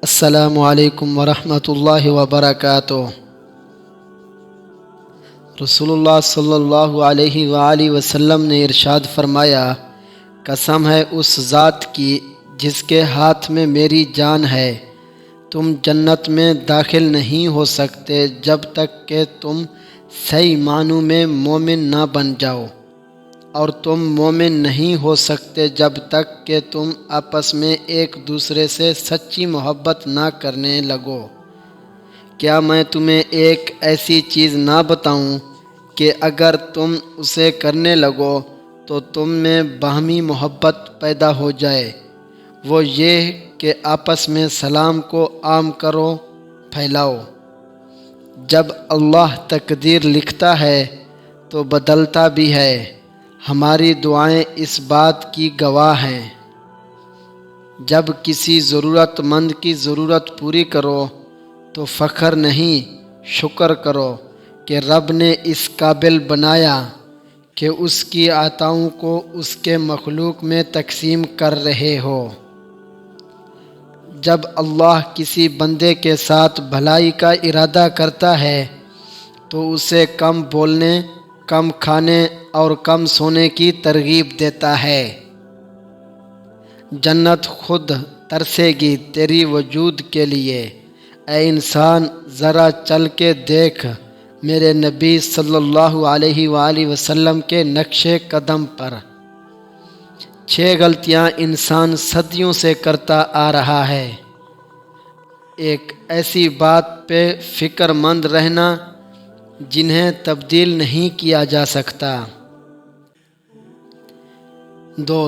السلام علیکم ورحمۃ اللہ وبرکاتہ۔ رسول اللہ صلی اللہ علیہ وآلہ وسلم نے ارشاد فرمایا، قسم ہے اس ذات کی جس کے ہاتھ میں میری جان ہے، تم جنت میں داخل نہیں ہو سکتے جب تک کہ تم صحیح معنوں میں مومن نہ بن جاؤ، اور تم مومن نہیں ہو سکتے جب تک کہ تم آپس میں ایک دوسرے سے سچی محبت نہ کرنے لگو۔ کیا میں تمہیں ایک ایسی چیز نہ بتاؤں کہ اگر تم اسے کرنے لگو تو تم میں باہمی محبت پیدا ہو جائے؟ وہ یہ کہ آپس میں سلام کو عام کرو، پھیلاؤ۔ جب اللہ تقدیر لکھتا ہے تو بدلتا بھی ہے، ہماری دعائیں اس بات کی گواہ ہیں۔ جب کسی ضرورت مند کی ضرورت پوری کرو تو فخر نہیں، شکر کرو کہ رب نے اس قابل بنایا کہ اس کی عطاؤں کو اس کے مخلوق میں تقسیم کر رہے ہو۔ جب اللہ کسی بندے کے ساتھ بھلائی کا ارادہ کرتا ہے تو اسے کم بولنے، کم کھانے اور کم سونے کی ترغیب دیتا ہے۔ جنت خود ترسے گی تیری وجود کے لیے، اے انسان ذرا چل کے دیکھ میرے نبی صلی اللہ علیہ وآلہ وسلم کے نقش قدم پر۔ 6 غلطیاں انسان صدیوں سے کرتا آ رہا ہے۔ ایک ایسی بات پہ فکر مند رہنا جنہیں تبدیل نہیں کیا جا سکتا۔ 2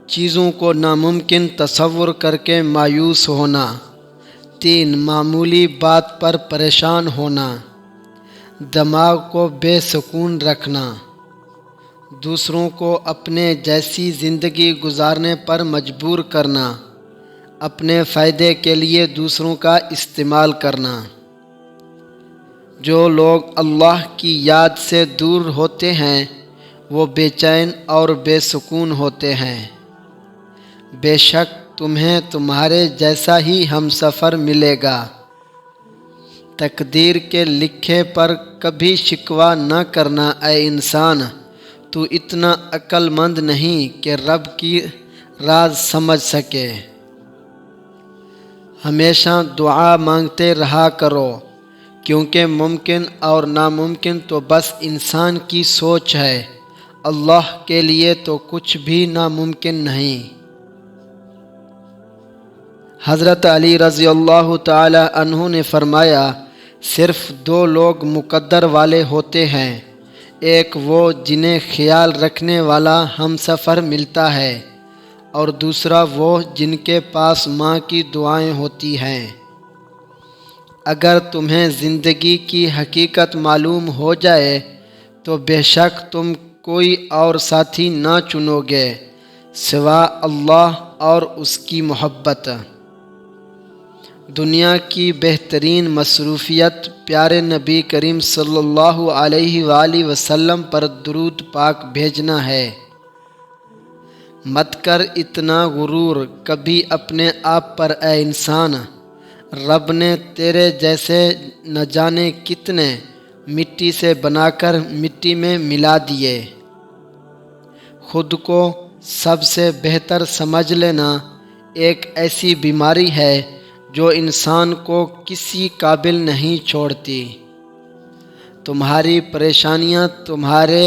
چیزوں کو ناممکن تصور کر کے مایوس ہونا۔ 3 معمولی بات پر پریشان ہونا۔ دماغ کو بے سکون رکھنا۔ دوسروں کو اپنے جیسی زندگی گزارنے پر مجبور کرنا۔ اپنے فائدے کے لیے دوسروں کا استعمال کرنا۔ جو لوگ اللہ کی یاد سے دور ہوتے ہیں وہ بے چین اور بے سکون ہوتے ہیں۔ بے شک تمہیں تمہارے جیسا ہی ہمسفر ملے گا۔ تقدیر کے لکھے پر کبھی شکوہ نہ کرنا، اے انسان تو اتنا عقل مند نہیں کہ رب کی راز سمجھ سکے۔ ہمیشہ دعا مانگتے رہا کرو، کیونکہ ممکن اور ناممکن تو بس انسان کی سوچ ہے، اللہ کے لیے تو کچھ بھی ناممکن نہیں۔ حضرت علی رضی اللہ تعالی عنہ نے فرمایا، صرف 2 لوگ مقدر والے ہوتے ہیں، ایک وہ جنہیں خیال رکھنے والا ہمسفر ملتا ہے، اور دوسرا وہ جن کے پاس ماں کی دعائیں ہوتی ہیں۔ اگر تمہیں زندگی کی حقیقت معلوم ہو جائے تو بے شک تم کوئی اور ساتھی نہ چنو گے سوا اللہ اور اس کی محبت۔ دنیا کی بہترین مصروفیت پیارے نبی کریم صلی اللہ علیہ وآلہ وسلم پر درود پاک بھیجنا ہے۔ مت کر اتنا غرور کبھی اپنے آپ پر، اے انسان، رب نے تیرے جیسے نہ جانے کتنے مٹی سے بنا کر مٹی میں ملا دیے۔ خود کو سب سے بہتر سمجھ لینا ایک ایسی بیماری ہے جو انسان کو کسی قابل نہیں چھوڑتی۔ تمہاری پریشانیاں تمہارے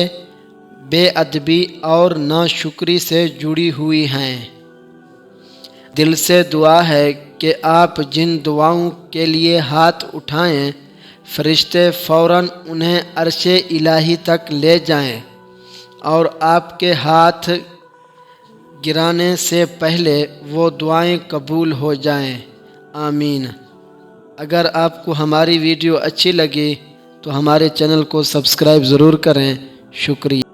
بے ادبی اور ناشکری سے جڑی ہوئی ہیں۔ دل سے دعا ہے کہ آپ جن دعاؤں کے لیے ہاتھ اٹھائیں فرشتے فوراً انہیں عرش الہی تک لے جائیں اور آپ کے ہاتھ گرانے سے پہلے وہ دعائیں قبول ہو جائیں، آمین۔ اگر آپ کو ہماری ویڈیو اچھی لگی تو ہمارے چینل کو سبسکرائب ضرور کریں۔ شکریہ۔